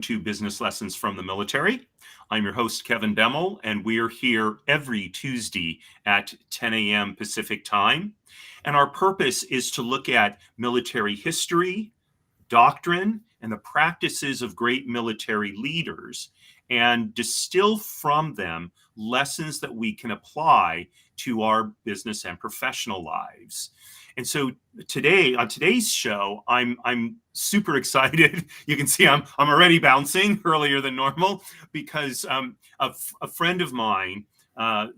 to Business Lessons from the Military. I'm your host, Kevin Bemmel, and we're here every Tuesday at 10 a.m. Pacific time. And our purpose is to look at military history, doctrine, and the practices of great military leaders and distill from them lessons that we can apply to our business and professional lives. And so today, on today's show, I'm super excited. You can see I'm already bouncing earlier than normal because a friend of mine,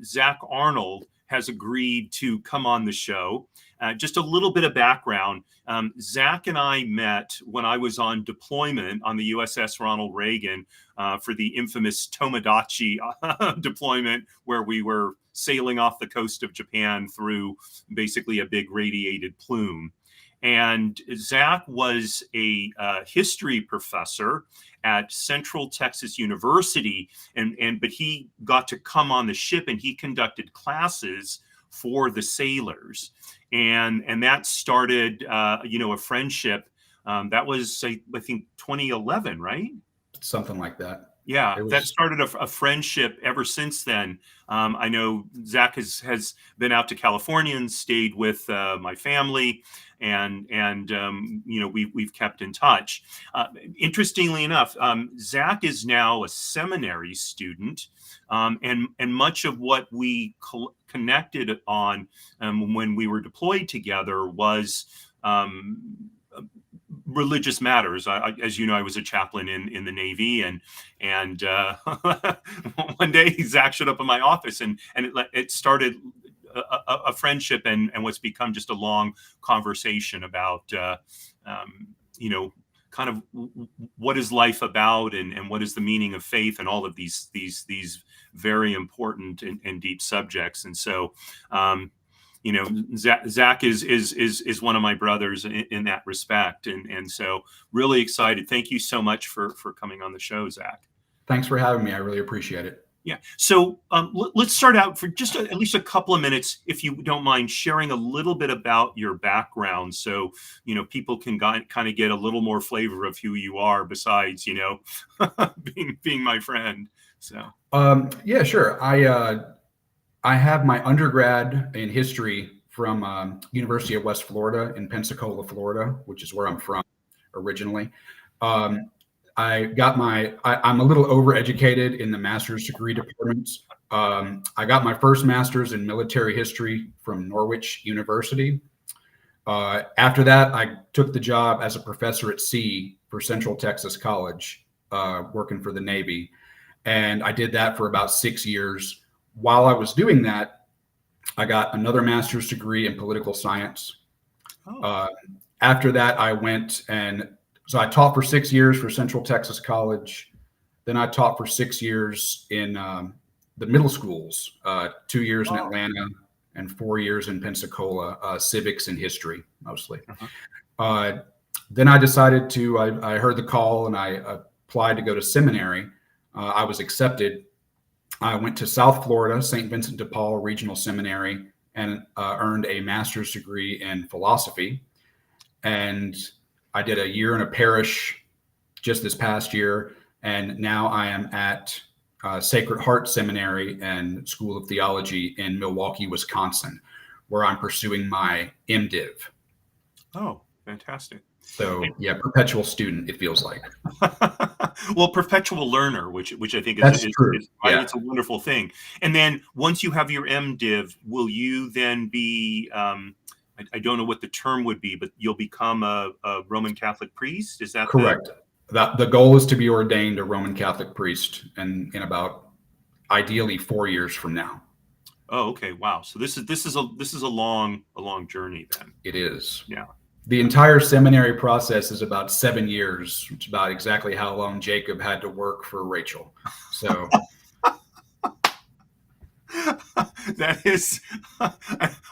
Zac Arnold, has agreed to come on the show. Just a little bit of background. Zac and I met when I was on deployment on the USS Ronald Reagan for the infamous Tomodachi deployment, where we were sailing off the coast of Japan through basically a big radiated plume. And Zac was a history professor at Central Texas University, but he got to come on the ship and he conducted classes for the sailors, and that started a friendship. That was I think 2011, right? Something like that. Yeah, that started a friendship ever since then. I know Zac has been out to California and stayed with my family, and we've kept in touch. Interestingly enough, Zac is now a seminary student, and much of what we connected on when we were deployed together was religious matters. As you know, I was a chaplain in the Navy, and one day Zac showed up in my office, and it started a friendship and what's become just a long conversation about kind of what is life about and what is the meaning of faith and all of these very important and deep subjects. And so Zac is one of my brothers in that respect, and so really excited. Thank you so much for coming on the show, Zac. Thanks for having me. I really appreciate it. Yeah. So let's start out for just at least a couple of minutes, if you don't mind, sharing a little bit about your background, so people can kind of get a little more flavor of who you are besides being my friend. So yeah, sure. I have my undergrad in history from University of West Florida in Pensacola, Florida, which is where I'm from originally. I'm a little overeducated in the master's degree departments. I got my first master's in military history from Norwich University. After that, I took the job as a professor at sea for Central Texas College, working for the Navy. And I did that for about 6 years. While I was doing that, I got another master's degree in political science. After that, so I taught for 6 years for Central Texas College. Then I taught for 6 years in the middle schools, 2 years in Atlanta and 4 years in Pensacola, civics and history mostly. Then I decided I heard the call and I applied to go to seminary. I was accepted. I went to South Florida, St. Vincent de Paul Regional Seminary, and earned a master's degree in philosophy. And I did a year in a parish just this past year. And now I am at Sacred Heart Seminary and School of Theology in Milwaukee, Wisconsin, where I'm pursuing my MDiv. Oh, fantastic. So yeah, perpetual student, it feels like. Well, perpetual learner, which I think is true. Yeah. It's a wonderful thing. And then once you have your MDiv, will you then be, I don't know what the term would be, but you'll become a Roman Catholic priest? Is that correct? The goal is to be ordained a Roman Catholic priest in about ideally 4 years from now. Oh, okay. Wow. So this is a long journey then. It is. Yeah. The entire seminary process is about 7 years, which is about exactly how long Jacob had to work for Rachel. So that is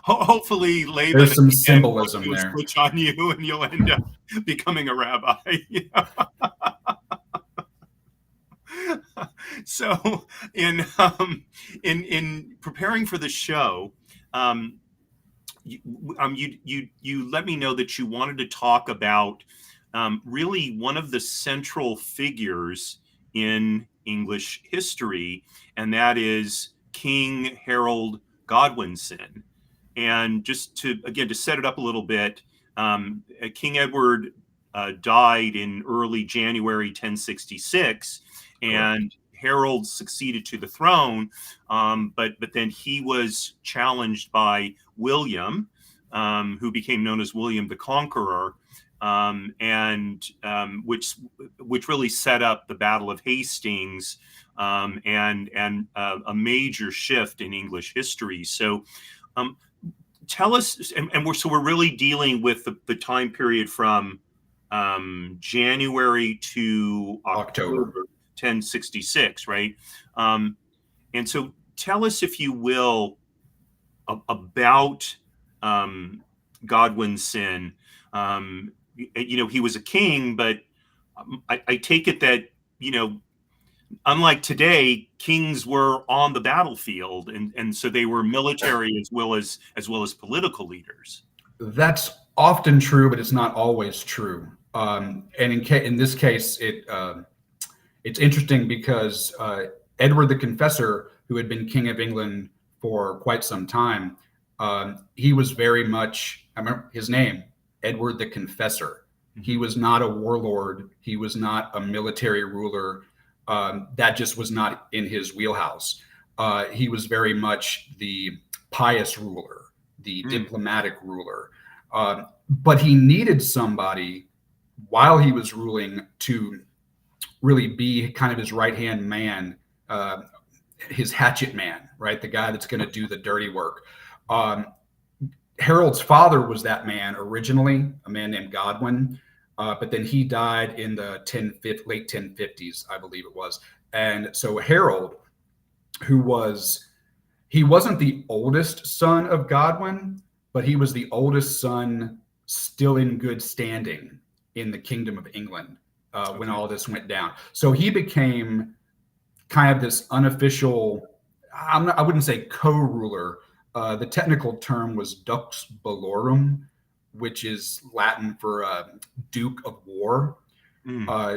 hopefully later. There's some symbolism there. Switch on you, and you'll end up becoming a rabbi. So, in preparing for the show, you let me know that you wanted to talk about really one of the central figures in English history, and that is King Harold Godwinson. And just to set it up a little bit, King Edward died in early January 1066, and Harold succeeded to the throne, but then he was challenged by William, who became known as William the Conqueror, which really set up the Battle of Hastings, and a major shift in English history. So, tell us, and we're really dealing with the time period from January to October 1066, right? And so, tell us, if you will, about Godwinson. He was a king, but I take it that, unlike today, kings were on the battlefield, and so they were military as well as political leaders. That's often true, but it's not always true. And in this case, it's interesting because Edward the Confessor, who had been King of England for quite some time, he was very much, I remember his name, Edward the Confessor. Mm-hmm. He was not a warlord. He was not a military ruler. That just was not in his wheelhouse. He was very much the pious ruler, the diplomatic ruler. But he needed somebody while he was ruling to really be kind of his right-hand man, his hatchet man, right? The guy that's going to do the dirty work. Harold's father was that man originally, a man named Godwin, but then he died in the late 1050s, I believe it was. And so Harold, he wasn't the oldest son of Godwin, but he was the oldest son still in good standing in the Kingdom of England when all this went down. So he became kind of this unofficial, I wouldn't say co-ruler. The technical term was Dux Bellorum, which is Latin for Duke of War.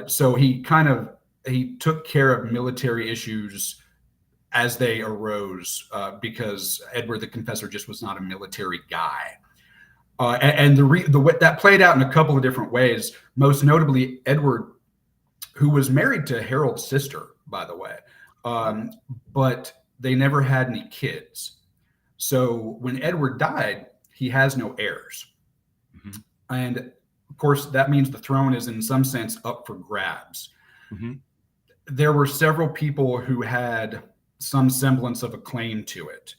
So he took care of military issues as they arose, because Edward the Confessor just was not a military guy. And that played out in a couple of different ways. Most notably, Edward, who was married to Harold's sister, by the way, but they never had any kids. So when Edward died, he has no heirs. Mm-hmm. And of course, that means the throne is in some sense up for grabs. Mm-hmm. There were several people who had some semblance of a claim to it.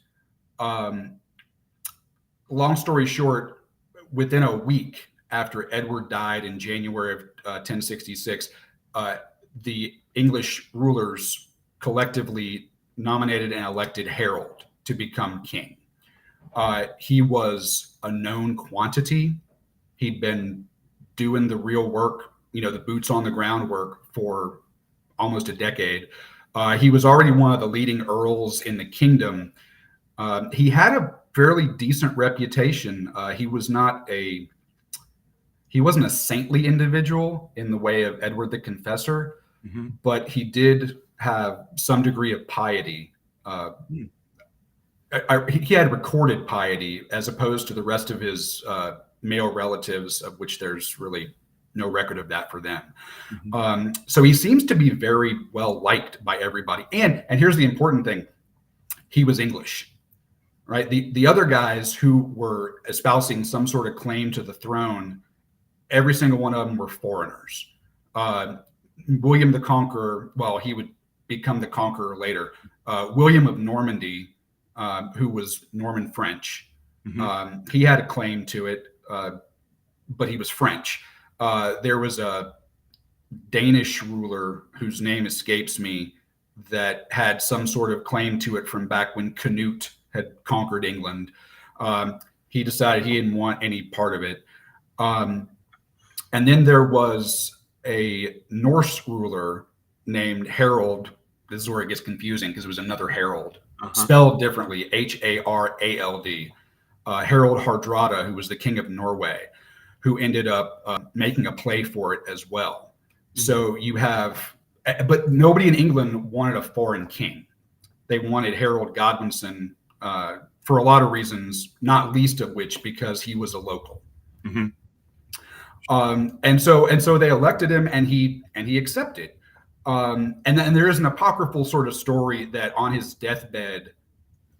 Long story short, within a week after Edward died in January of 1066, the English rulers collectively nominated and elected Harold to become king. He was a known quantity. He'd been doing the real work, the boots on the ground work for almost a decade. He was already one of the leading earls in the kingdom. He had a fairly decent reputation. He wasn't a saintly individual in the way of Edward the Confessor, mm-hmm. but he did have some degree of piety. He had recorded piety as opposed to the rest of his male relatives, of which there's really no record of that for them. Mm-hmm. So he seems to be very well liked by everybody. And here's the important thing. He was English, right? The other guys who were espousing some sort of claim to the throne, every single one of them were foreigners. William the Conqueror, well, he would become the conqueror later. William of Normandy, who was Norman French, mm-hmm. He had a claim to it, but he was French. There was a Danish ruler whose name escapes me that had some sort of claim to it from back when Canute had conquered England. He decided he didn't want any part of it. And then there was a Norse ruler named Harold. This is where it gets confusing because it was another Harold, spelled differently, Harald. Harold Hardrada, who was the king of Norway, who ended up making a play for it as well. So you have, but nobody in England wanted a foreign king. They wanted Harold Godwinson for a lot of reasons, not least of which because he was a local. Mm-hmm. And so they elected him, and he accepted. And there is an apocryphal sort of story that on his deathbed,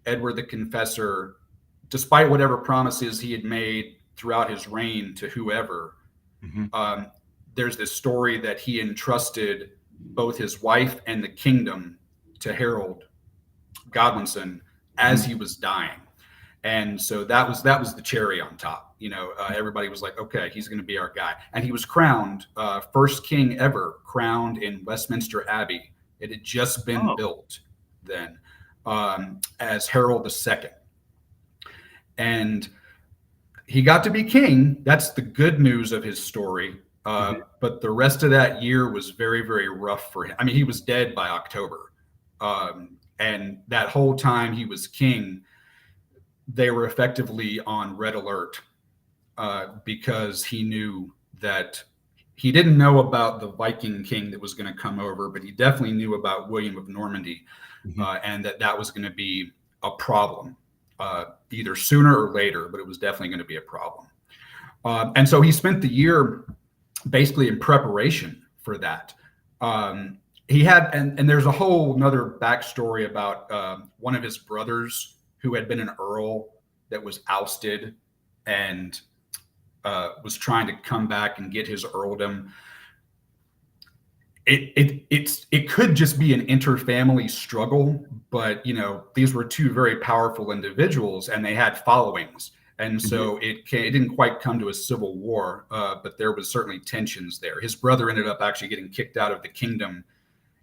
Edward the Confessor, despite whatever promises he had made throughout his reign to whoever, there's this story that he entrusted both his wife and the kingdom to Harold Godwinson as he was dying. And so that was the cherry on top. Everybody was like, okay, he's going to be our guy. And he was crowned, first king ever crowned in Westminster Abbey. It had just been built then, as Harold II. And he got to be king. That's the good news of his story. But the rest of that year was very, very rough for him. I mean, he was dead by October. And that whole time he was king, they were effectively on red alert because he knew that he didn't know about the Viking king that was going to come over, but he definitely knew about William of Normandy, and that was going to be a problem either sooner or later, but it was definitely going to be a problem. And so he spent the year basically in preparation for that. He had, and there's a whole nother backstory about one of his brothers who had been an earl that was ousted and was trying to come back and get his earldom. It could just be an interfamily struggle, but these were two very powerful individuals and they had followings, and so it didn't quite come to a civil war, but there was certainly tensions there. His brother ended up actually getting kicked out of the kingdom,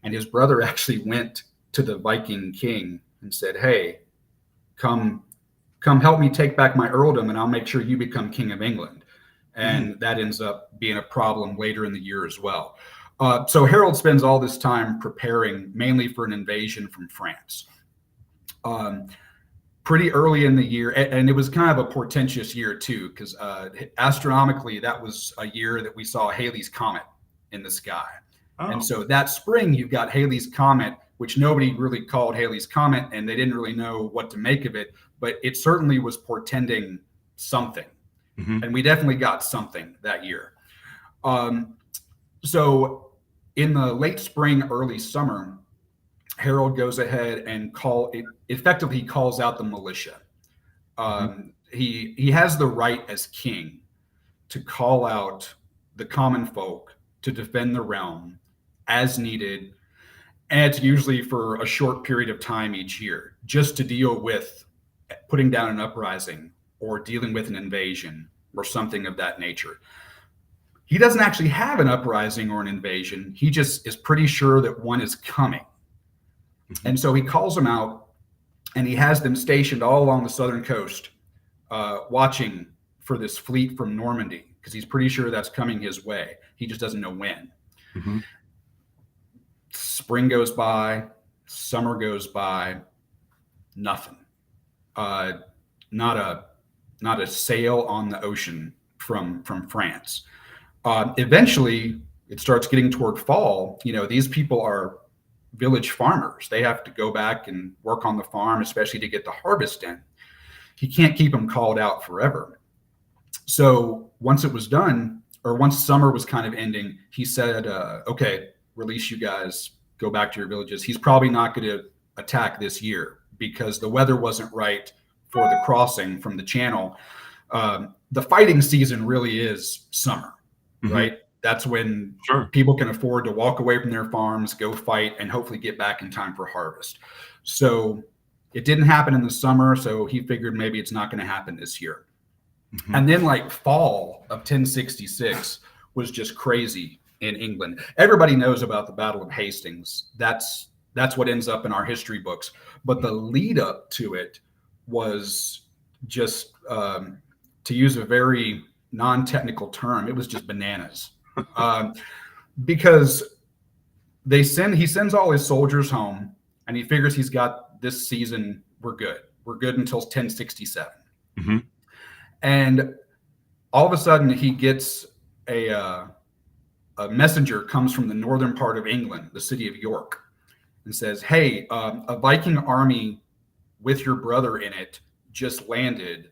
and his brother actually went to the Viking king and said, "Hey, come help me take back my earldom, and I'll make sure you become king of England." And that ends up being a problem later in the year as well. So Harold spends all this time preparing mainly for an invasion from France. Pretty early in the year, and it was kind of a portentous year too, because astronomically, that was a year that we saw Halley's Comet in the sky. And so that spring, you've got Halley's Comet, which nobody really called Halley's Comet, and they didn't really know what to make of it, but it certainly was portending something. And we definitely got something that year. So in the late spring, early summer, Harold goes ahead and effectively calls out the militia. He has the right as king to call out the common folk to defend the realm as needed. And it's usually for a short period of time each year, just to deal with putting down an uprising or dealing with an invasion or something of that nature. He doesn't actually have an uprising or an invasion. He just is pretty sure that one is coming. And so he calls them out, and he has them stationed all along the southern coast, watching for this fleet from Normandy, because he's pretty sure that's coming his way. He just doesn't know when. Spring goes by, summer goes by, nothing. Not a sail on the ocean from France. Eventually, it starts getting toward fall. These people are village farmers. They have to go back and work on the farm, especially to get the harvest in. He can't keep them called out forever. So once it was done, or once summer was kind of ending, he said, okay, release you guys, go back to your villages. He's probably not going to attack this year because the weather wasn't right for the crossing from the channel. The fighting season really is summer, right? That's when people can afford to walk away from their farms, go fight, and hopefully get back in time for harvest. So it didn't happen in the summer, so he figured maybe it's not going to happen this year. And then fall of 1066 was just crazy in England. Everybody knows about the Battle of Hastings. That's what ends up in our history books. But the lead up to it was just, to use a very non-technical term, it was just bananas. Because he sends all his soldiers home, and he figures he's got this season, we're good until 1067. And all of a sudden he gets a messenger comes from the northern part of England, the city of York, and says, "Hey, a Viking army with your brother in it just landed,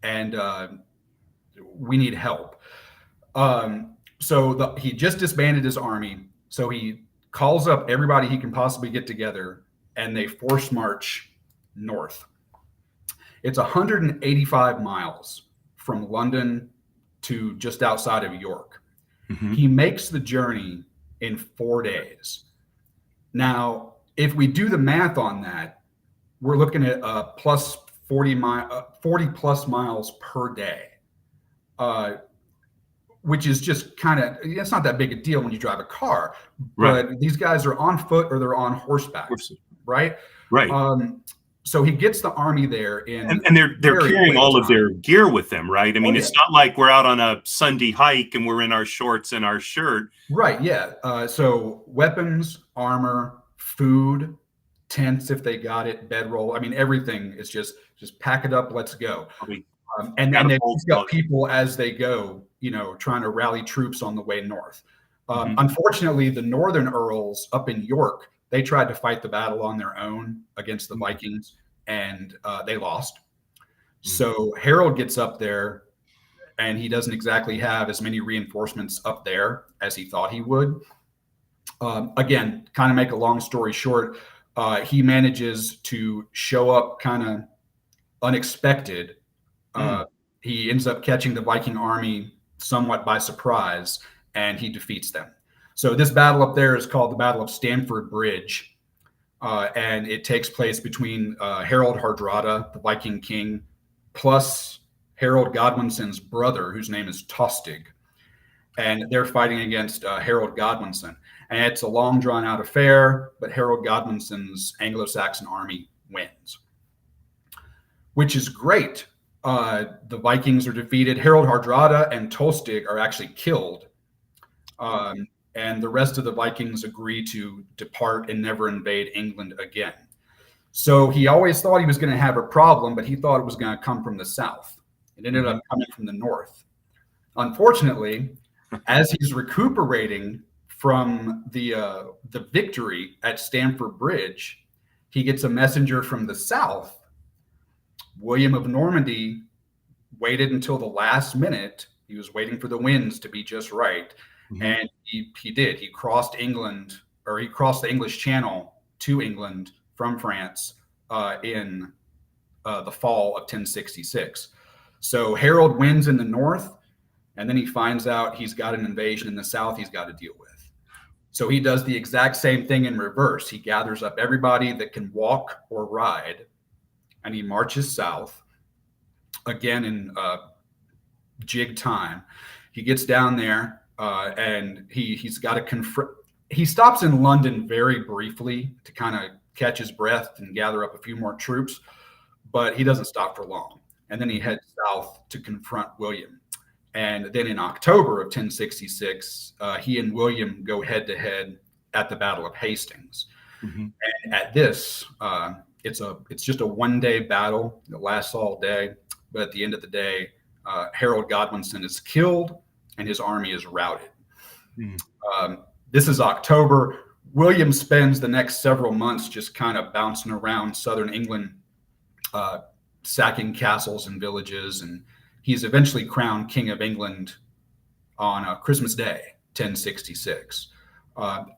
and we need help." So he just disbanded his army. So he calls up everybody he can possibly get together, and they force march north. It's 185 miles from London to just outside of York. Mm-hmm. He makes the journey in 4 days. Now, if we do the math on that, we're looking at plus 40 plus miles per day, which is just kind of, it's not that big a deal when you drive a car, but Right. these guys are on foot or they're on horseback, right? Right. So he gets the army there and they're carrying all of their gear with them, right? I mean, it's not like we're out on a Sunday hike and we're in our shorts and our shirt. Right, yeah. So weapons, armor, food, tents if they got it, bedroll. I mean, everything is just pack it up, let's go. And then they pick up people as they go, trying to rally troops on the way north. Unfortunately, the northern earls up in York, they tried to fight the battle on their own against the Vikings, and they lost. So Harold gets up there, and he doesn't exactly have as many reinforcements up there as he thought he would. Again, kind of make a long story short, he manages to show up kind of unexpected. He ends up catching the Viking army somewhat by surprise, and he defeats them. So this battle up there is called the Battle of Stamford Bridge, and it takes place between Harold Hardrada, the Viking king, plus Harold Godwinson's brother, whose name is Tostig. And they're fighting against Harold Godwinson. And it's a long, drawn-out affair, but Harold Godwinson's Anglo-Saxon army wins, which is great. The Vikings are defeated. Harold Hardrada and Tostig are actually killed. And the rest of the Vikings agree to depart and never invade England again. So he always thought he was going to have a problem, but he thought it was going to come from the south. It ended up coming from the north. Unfortunately, as he's recuperating from the victory at Stamford Bridge, he gets a messenger from the south. William of Normandy waited until the last minute. He was waiting for the winds to be just right. And he did. He crossed England, or he crossed the English Channel to England from France in the fall of 1066. So Harold wins in the north, and then he finds out he's got an invasion in the south he's got to deal with. So he does the exact same thing in reverse. He gathers up everybody that can walk or ride, and he marches south again in jig time. He gets down there, and he's got to confront. He stops in London very briefly to kind of catch his breath and gather up a few more troops, but he doesn't stop for long. And then he heads south to confront William. And then in October of 1066, he and William go head to head at the Battle of Hastings. And at this, it's just a one-day battle. It lasts all day, but at the end of the day, Harold Godwinson is killed and his army is routed. This is October. William spends the next several months just kind of bouncing around southern England, sacking castles and villages, and he's eventually crowned King of England on Christmas Day, 1066,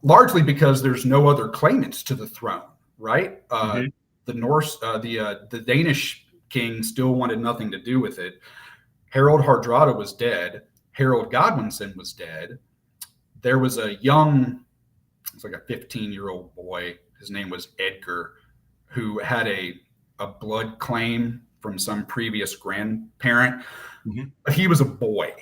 largely because there's no other claimants to the throne, right? The Norse, the Danish king still wanted nothing to do with it. Harold Hardrada was dead. Harold Godwinson was dead. There was a young, it's like a 15-year-old boy. His name was Edgar, who had a blood claim from some previous grandparent. But he was a boy,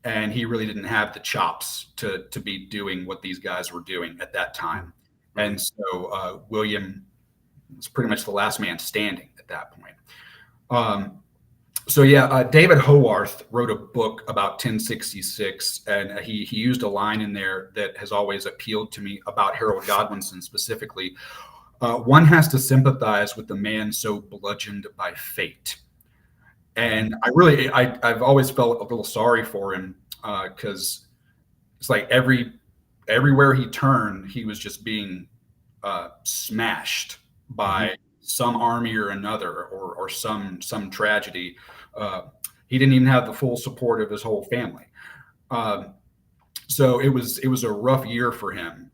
and he really didn't have the chops to be doing what these guys were doing at that time. And so William was pretty much the last man standing at that point. David Howarth wrote a book about 1066, and he used a line in there that has always appealed to me about Harold Godwinson specifically. One has to sympathize with the man so bludgeoned by fate. And I've always felt a little sorry for him because it's like everywhere he turned, he was just being smashed by some army or another, or some tragedy. He didn't even have the full support of his whole family. So it was a rough year for him,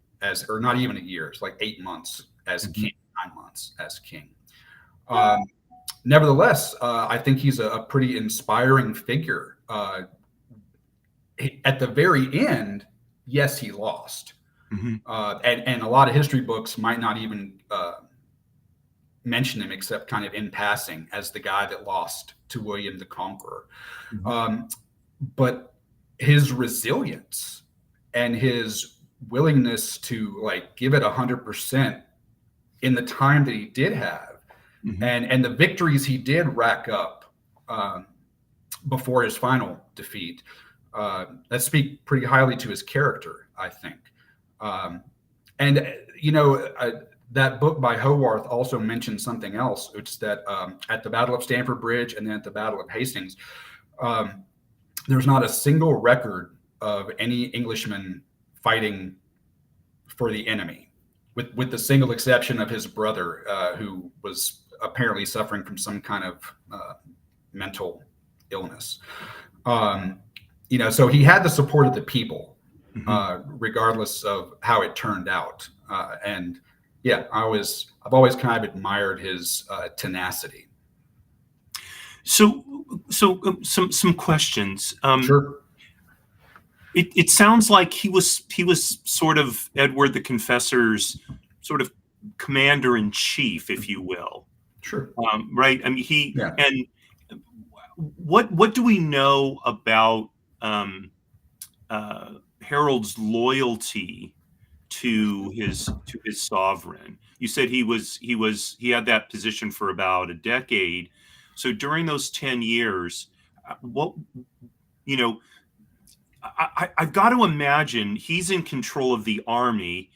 or not even a year. It's like 8 months as king, 9 months as king. Nevertheless, I think he's a pretty inspiring figure. At the very end, yes, he lost. And a lot of history books might not even mention him except kind of in passing as the guy that lost to William the Conqueror. But his resilience and his willingness to like give it 100% in the time that he did have, and the victories he did rack up before his final defeat, that speak pretty highly to his character, I think. And that book by Howarth also mentioned something else, which is that at the Battle of Stamford Bridge and then at the Battle of Hastings, there's not a single record of any Englishman fighting for the enemy, with the single exception of his brother, who was apparently suffering from some kind of mental illness. So he had the support of the people, regardless of how it turned out. And yeah, I've always kind of admired his tenacity. So some questions. Sure. It sounds like he was sort of Edward the Confessor's sort of commander in chief, if you will. Sure. Right. I mean, and what do we know about Harold's loyalty to his sovereign? You said he had that position for about a decade. So during those 10 years, I've got to imagine he's in control of the army.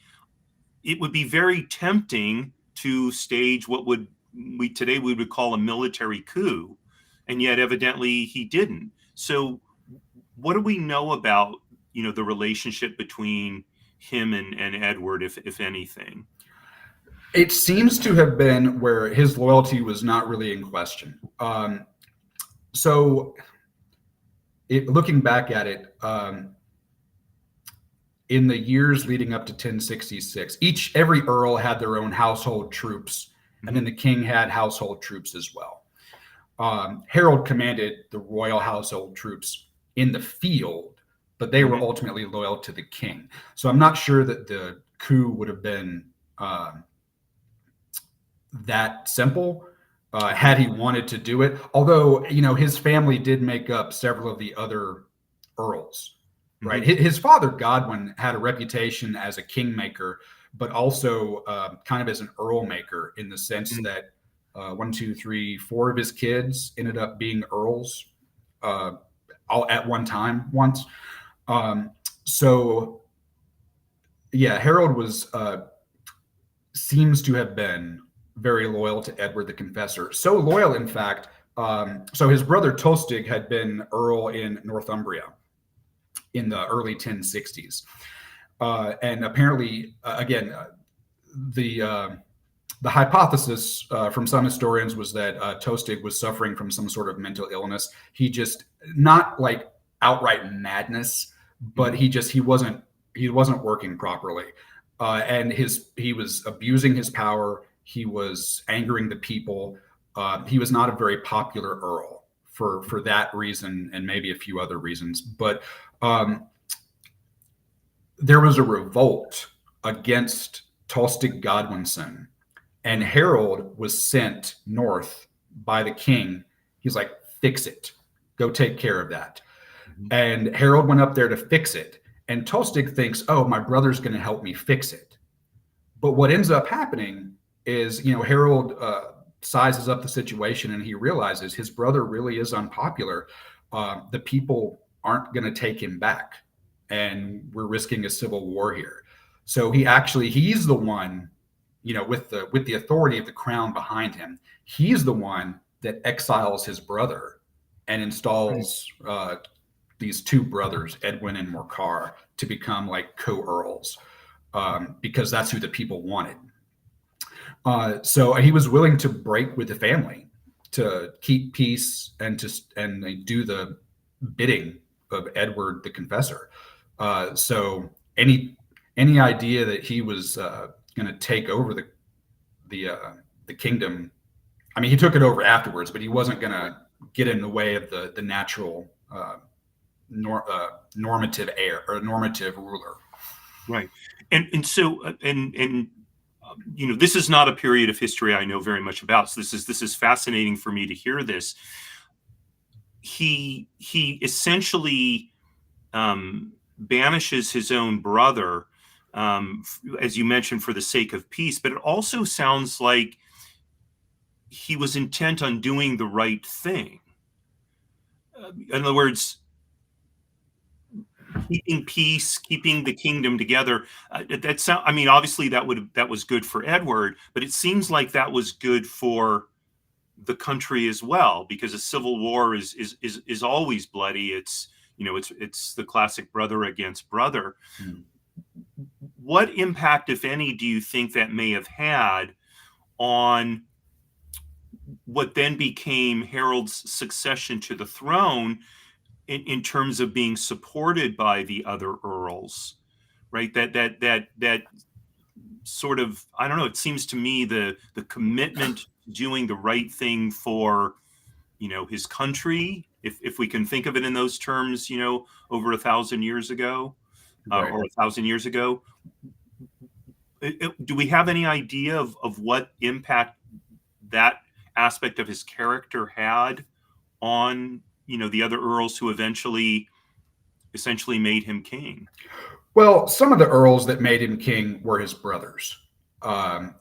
It would be very tempting to stage what today we would call a military coup, and yet evidently he didn't. So what do we know about the relationship between him and Edward, if anything? It seems to have been where his loyalty was not really in question. Looking back at it, in the years leading up to 1066, every earl had their own household troops, and then the king had household troops as well. Harold commanded the royal household troops in the field, but they were ultimately loyal to the king. So I'm not sure that the coup would have been that simple had he wanted to do it. Although, his family did make up several of the other earls, right? His father, Godwin, had a reputation as a kingmaker, but also kind of as an earl maker, in the sense that 1, 2, 3, 4 of his kids ended up being earls all at one time once. Harold seems to have been very loyal to Edward the Confessor. So loyal, in fact, so his brother Tostig had been earl in Northumbria in the early 1060s. And apparently, again, the hypothesis from some historians was that Tostig was suffering from some sort of mental illness. He just, not like outright madness, but he wasn't working properly. And he was abusing his power. He was angering the people. He was not a very popular earl for that reason, and maybe a few other reasons. But there was a revolt against Tostig Godwinson, and Harold was sent north by the king. He's like, fix it. Go take care of that. And Harold went up there to fix it. And Tostig thinks, oh, my brother's going to help me fix it. But what ends up happening is, Harold sizes up the situation, and he realizes his brother really is unpopular. The people aren't going to take him back, and we're risking a civil war here. So he's the one, with the authority of the crown behind him, he's the one that exiles his brother and installs these two brothers, Edwin and Morcar, to become like co-earls, because that's who the people wanted. So he was willing to break with the family to keep peace and do the bidding of Edward the Confessor. So any idea that he was going to take over the kingdom, I mean, he took it over afterwards, but he wasn't going to get in the way of the natural normative heir or normative ruler. Right. And so this is not a period of history I know very much about. So this is fascinating for me to hear this. He essentially banishes his own brother, as you mentioned, for the sake of peace. But it also sounds like he was intent on doing the right thing. In other words, keeping peace, keeping the kingdom together. I mean, obviously that was good for Edward, but it seems like that was good for the country as well, because a civil war is always bloody. It's the classic brother against brother. Mm. What impact, if any, do you think that may have had on what then became Harold's succession to the throne, in terms of being supported by the other earls, right? That sort of, I don't know, it seems to me the commitment to doing the right thing for, his country, if we can think of it in those terms, over 1,000 years ago, Right. or 1,000 years ago. Do we have any idea of what impact that aspect of his character had on the other earls who essentially made him king? Well, some of the earls that made him king were his brothers.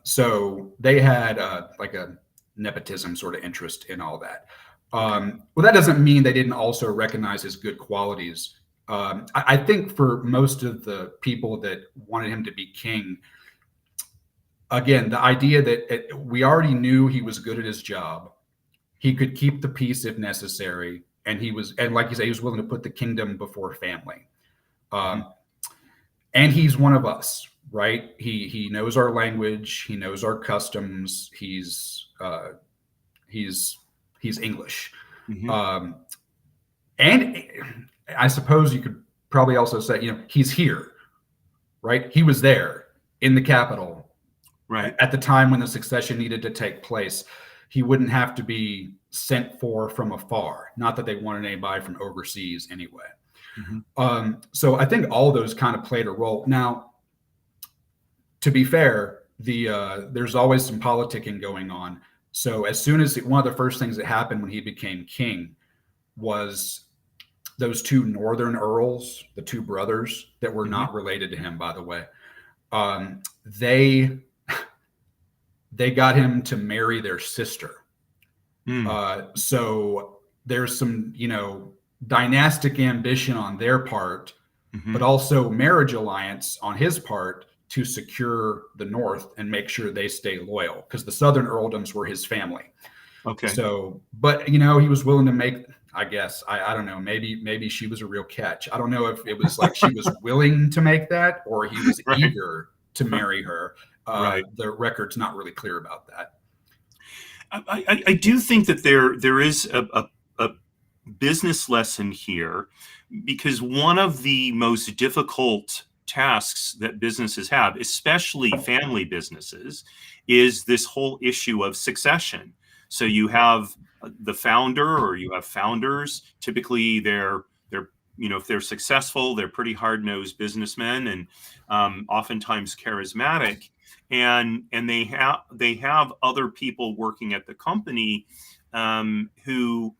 So they had like a nepotism sort of interest in all that. Well, that doesn't mean they didn't also recognize his good qualities. I think for most of the people that wanted him to be king, again, the idea that we already knew he was good at his job, he could keep the peace if necessary, and like you say, he was willing to put the kingdom before family. And he's one of us, right? He knows our language, he knows our customs. He's English. Mm-hmm. And I suppose you could probably also say, he's here, right? He was there in the capital, right, at the time when the succession needed to take place. He wouldn't have to be sent for from afar. Not that they wanted anybody from overseas anyway. Mm-hmm. So I think all those kind of played a role. Now, to be fair, there's always some politicking going on. So as soon as one of the first things that happened when he became king was those two northern earls, the two brothers that were not related to him, by the way, they got him to marry their sister. So there's some, dynastic ambition on their part, but also marriage alliance on his part to secure the North and make sure they stay loyal, because the southern earldoms were his family. Okay. So, but he was willing to make, I guess, I don't know, maybe she was a real catch. I don't know if it was like she was willing to make that or he was eager to marry her. Right. The record's not really clear about that. I do think that there is a business lesson here, because one of the most difficult tasks that businesses have, especially family businesses, is this whole issue of succession. So you have the founder, or you have founders. Typically, they're if they're successful, they're pretty hard-nosed businessmen, and oftentimes charismatic. And they have other people working at the company who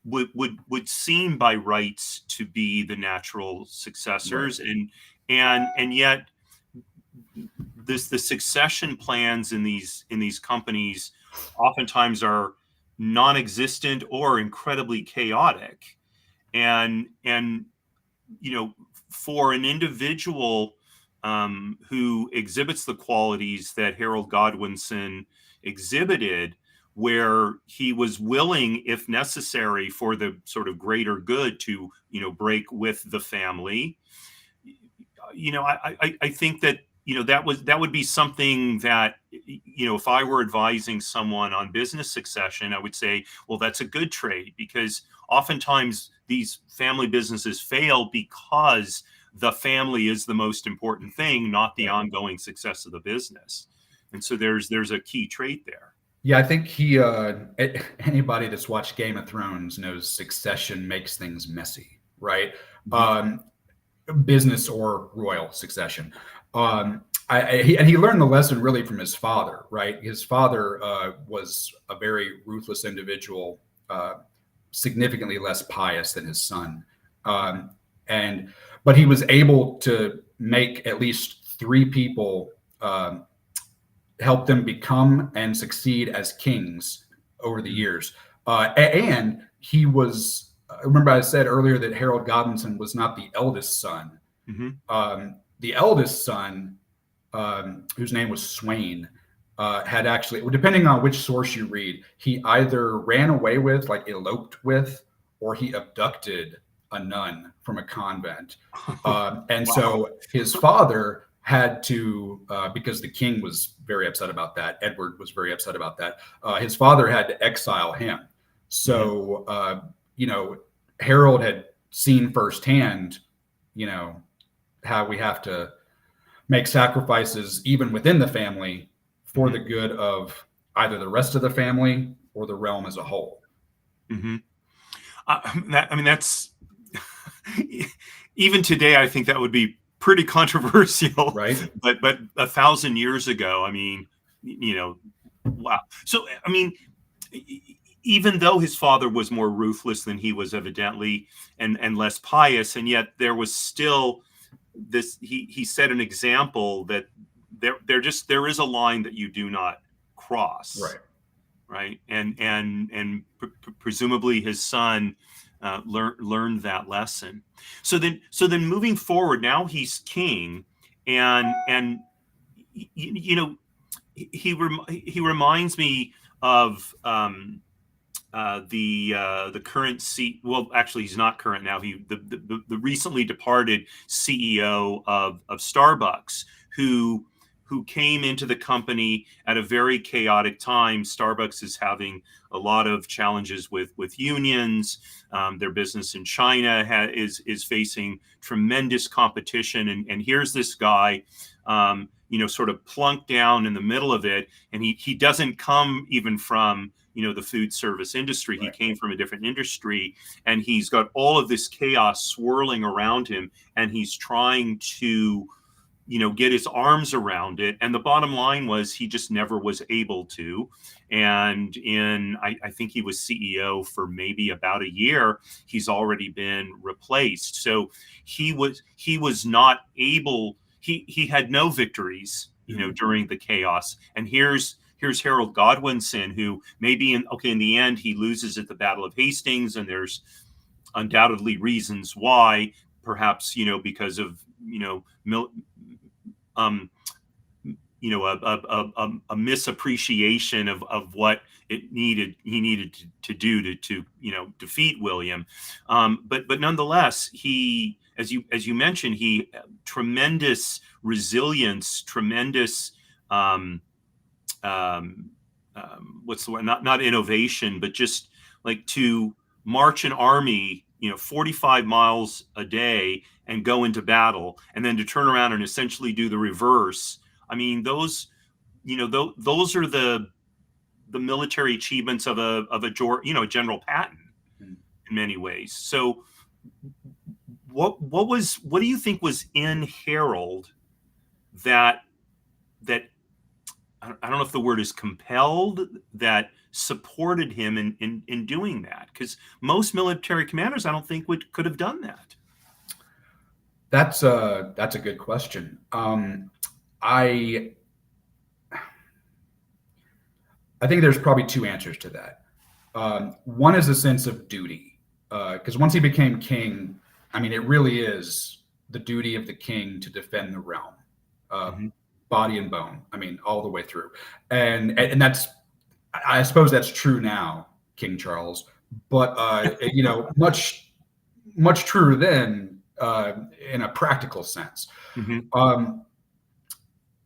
would seem by rights to be the natural successors, right. and yet the succession plans in these companies oftentimes are non-existent or incredibly chaotic, and for an individual who exhibits the qualities that Harold Godwinson exhibited, where he was willing, if necessary, for the sort of greater good to, break with the family. I think that, that would be something that, if I were advising someone on business succession, I would say, well, that's a good trade, because oftentimes these family businesses fail because the family is the most important thing, not the ongoing success of the business. And so there's a key trait there. Yeah, I think anybody that's watched Game of Thrones knows succession makes things messy, right? Business or royal succession. And he learned the lesson really from his father, right? His father was a very ruthless individual, significantly less pious than his son. But he was able to make at least three people, help them become and succeed as kings over the years. And he was, remember I said earlier that Harold Godwinson was not the eldest son. The eldest son, whose name was Swain, had actually, depending on which source you read, he either ran away with, like eloped with, or he abducted a nun from a convent. And so his father had to, because the king was very upset about that, Edward was very upset about that, his father had to exile him. So, Harold had seen firsthand, how we have to make sacrifices even within the family for the good of either the rest of the family or the realm as a whole. That's even today, I think that would be pretty controversial, right? But 1,000 years ago, wow. So, even though his father was more ruthless than he was, evidently, and less pious, and yet there was still this. He set an example that there is a line that you do not cross, right? And presumably his son learned that lesson. So then moving forward, now he's king, and he reminds me of the current well, actually he's not current now. The recently departed CEO of Starbucks, who came into the company at a very chaotic time. Starbucks is having a lot of challenges with unions. Their business in China is facing tremendous competition, and here's this guy, sort of plunked down in the middle of it, and he doesn't come even from the food service industry. He came from a different industry, and he's got all of this chaos swirling around him, and he's trying to get his arms around it. And the bottom line was he just never was able to. And I think he was CEO for maybe about a year. He's already been replaced. So he was not able, he had no victories, during the chaos. And here's Harold Godwinson, who maybe in the end he loses at the Battle of Hastings, and there's undoubtedly reasons why, perhaps because of a misappreciation of what he needed to do to defeat William, but nonetheless, he, as you mentioned, he tremendous resilience, tremendous what's the word? Not innovation, but just like to march an army 45 miles a day and go into battle, and then to turn around and essentially do the reverse. I mean, those those are the military achievements of a General Patton in many ways. So what do you think was in Harold that I don't know if the word is compelled, that supported him in doing that? Because most military commanders, I don't think could have done that. That's a good question. I think there's probably two answers to that. One is a sense of duty, because once he became king, it really is the duty of the king to defend the realm, body and bone. All the way through, and that's, I suppose that's true now, King Charles, but much truer then in a practical sense. Mm-hmm. Um,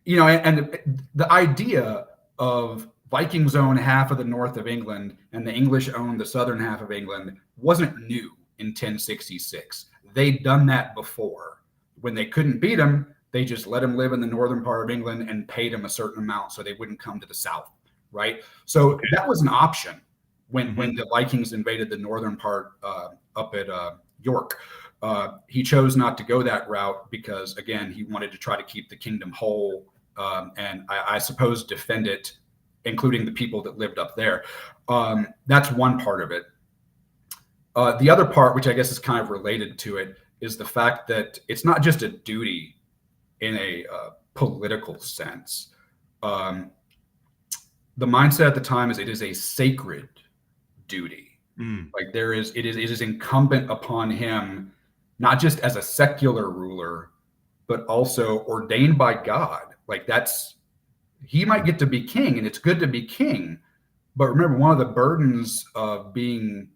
and the idea of Vikings own half of the north of England and the English own the southern half of England wasn't new in 1066. They'd done that before. When they couldn't beat them, they just let them live in the northern part of England and paid them a certain amount so they wouldn't come to the south, right? So Okay. that was an option when Mm-hmm. the Vikings invaded the northern part up at York. He chose not to go that route because, again, he wanted to try to keep the kingdom whole and I suppose defend it, including the people that lived up there. That's one part of it. The other part, which I guess is kind of related to it, is the fact that it's not just a duty in a political sense. Um, the mindset at the time is it is a sacred duty. Mm. Like it is incumbent upon him, not just as a secular ruler, but also ordained by God. Like he might get to be king, and it's good to be king. But remember, one of the burdens of being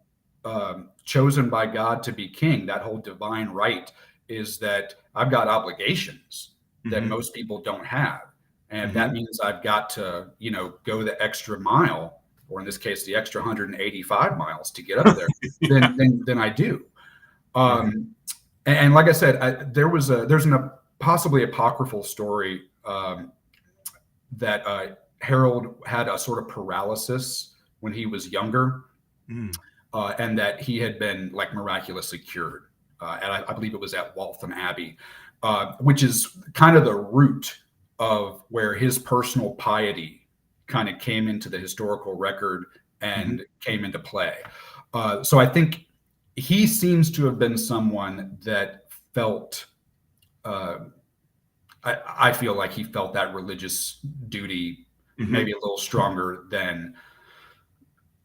chosen by God to be king, that whole divine right, is that I've got obligations that Mm-hmm. most people don't have. And if Mm-hmm. that means I've got to, go the extra mile, or in this case, the extra 185 miles to get up there, Yeah. then I do. Mm-hmm. And like I said, there's a possibly apocryphal story that Harold had a sort of paralysis when he was younger, Mm. and that he had been like miraculously cured. And I believe it was at Waltham Abbey, which is kind of the root of where his personal piety kind of came into the historical record Mm-hmm. and came into play. So I think he seems to have been someone that felt I feel like he felt that religious duty Mm-hmm. maybe a little stronger than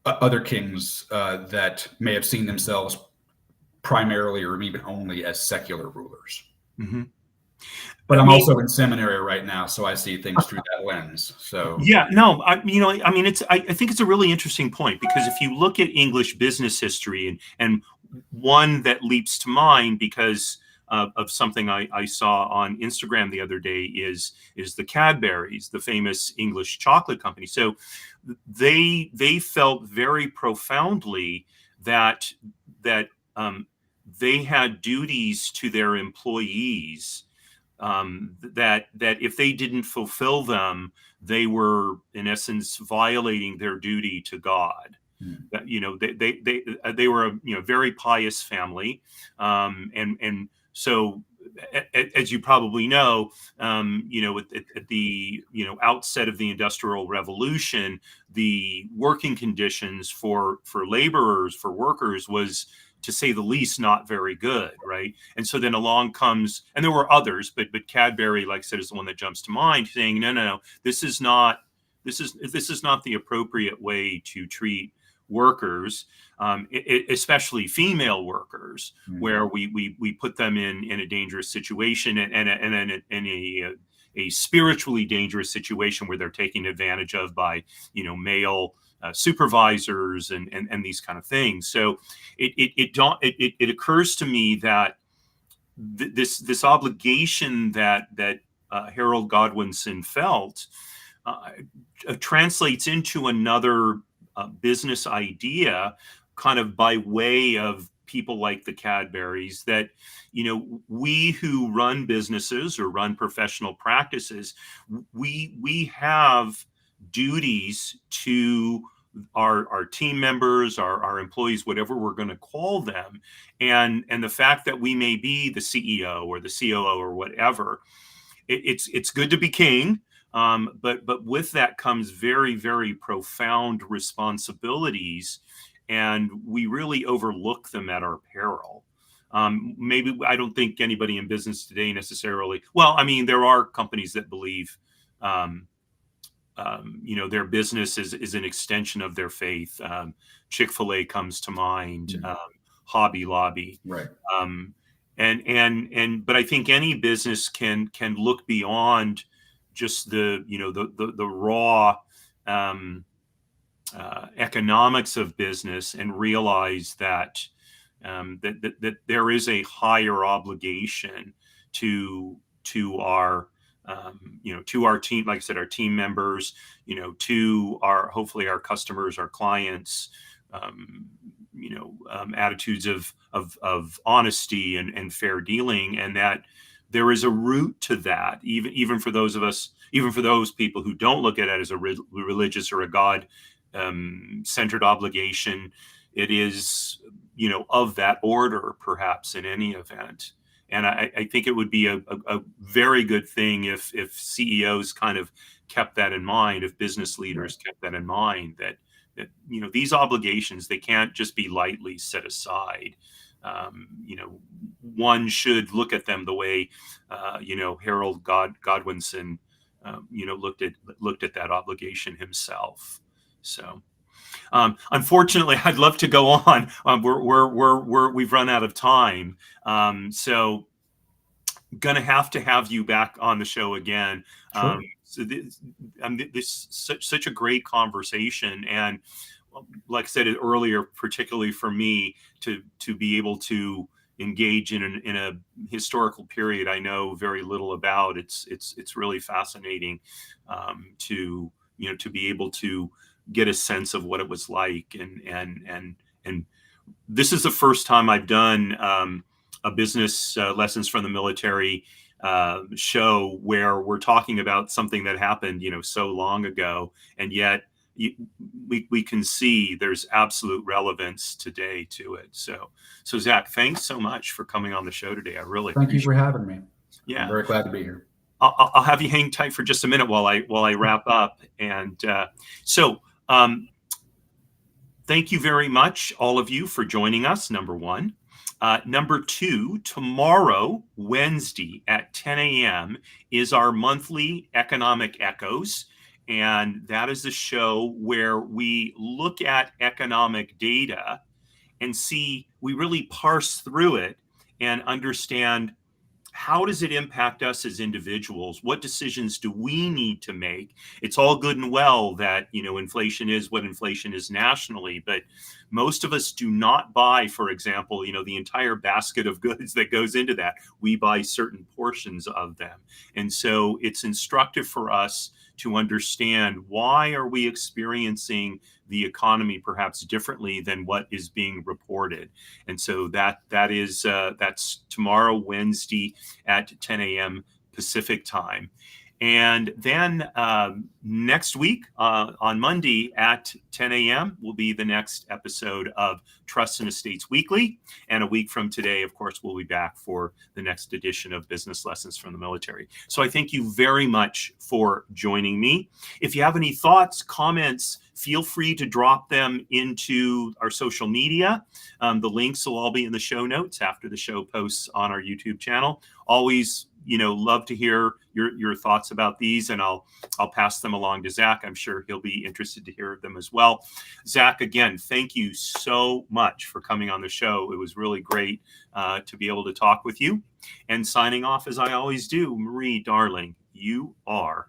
other kings that may have seen themselves primarily or even only as secular rulers. Mm-hmm. But I I'm mean, also in seminary right now, so I see things through that lens. So yeah, no, I mean, I think it's a really interesting point because if you look at English business history and one that leaps to mind because of something I saw on Instagram the other day is the Cadburys, the famous English chocolate company. So they felt very profoundly that that they had duties to their employees that if they didn't fulfill them, they were in essence violating their duty to God. hmm. That they were a very pious family, and so as you probably know, at the outset of the Industrial Revolution, the working conditions for laborers, for workers, was to say the least not very good, right? And so then along comes, and there were others, but Cadbury, like I said, is the one that jumps to mind, saying no, this is not the appropriate way to treat workers, especially female workers, Hmm. where we put them in a dangerous situation and in a spiritually dangerous situation where they're taken advantage of by male supervisors and these kind of things. So it occurs to me that this obligation that Harold Godwinson felt uh, translates into another business idea, kind of by way of people like the Cadburys, that we who run businesses or run professional practices, we have duties to our team members, our employees, whatever we're going to call them, and the fact that we may be the CEO or the COO or whatever, it's good to be king, but with that comes very, very profound responsibilities, and we really overlook them at our peril. Maybe I don't think anybody in business today necessarily. Well, I mean, there are companies that believe, their business is an extension of their faith. Chick-fil-A comes to mind. Hmm. Hobby Lobby. Right. Um, but I think any business can look beyond just the raw um, economics of business and realize that that there is a higher obligation to our to our team, like I said, our team members, to our, hopefully our customers, our clients, attitudes of honesty and fair dealing, and that there is a root to that, even for those of us, even for those people who don't look at it as a religious or a God centered obligation. It is, of that order, perhaps, in any event. And I think it would be a very good thing if CEOs kind of kept that in mind, if business leaders kept that in mind, that these obligations, they can't just be lightly set aside. One should look at them the way Harold Godwinson looked at that obligation himself. So unfortunately, I'd love to go on. We've run out of time. So gonna have to have you back on the show again. Sure. So this such a great conversation, and like I said earlier, particularly for me to be able to engage in a historical period I know very little about. It's really fascinating to be able to get a sense of what it was like, and this is the first time I've done a business lessons from the military show where we're talking about something that happened so long ago, and yet we can see there's absolute relevance today to it. So Zac, thanks so much for coming on the show today. I really Thank you for appreciate it. having me. Yeah, I'm very glad to be here. I'll have you hang tight for just a minute while I wrap up. And thank you very much, all of you, for joining us, number one. Number two, tomorrow, Wednesday at 10 a.m. is our monthly Economic Echoes. And that is a show where we look at economic data and we really parse through it and understand, how does it impact us as individuals? What decisions do we need to make? It's all good and well that, inflation is what inflation is nationally, but most of us do not buy, for example, the entire basket of goods that goes into that. We buy certain portions of them. And so it's instructive for us to understand, why are we experiencing the economy perhaps differently than what is being reported. And so that's tomorrow, Wednesday at 10 a.m. Pacific time. And then next week on Monday at 10 a.m. will be the next episode of Trusts and Estates Weekly. And a week from today, of course, we'll be back for the next edition of Business Lessons from the Military. So I thank you very much for joining me. If you have any thoughts, comments, feel free to drop them into our social media. The links will all be in the show notes after the show posts on our YouTube channel. Always love to hear your thoughts about these, and I'll pass them along to Zac. I'm sure he'll be interested to hear them as well. Zac, again, thank you so much for coming on the show. It was really great to be able to talk with you. And signing off, as I always do, Marie, darling, you are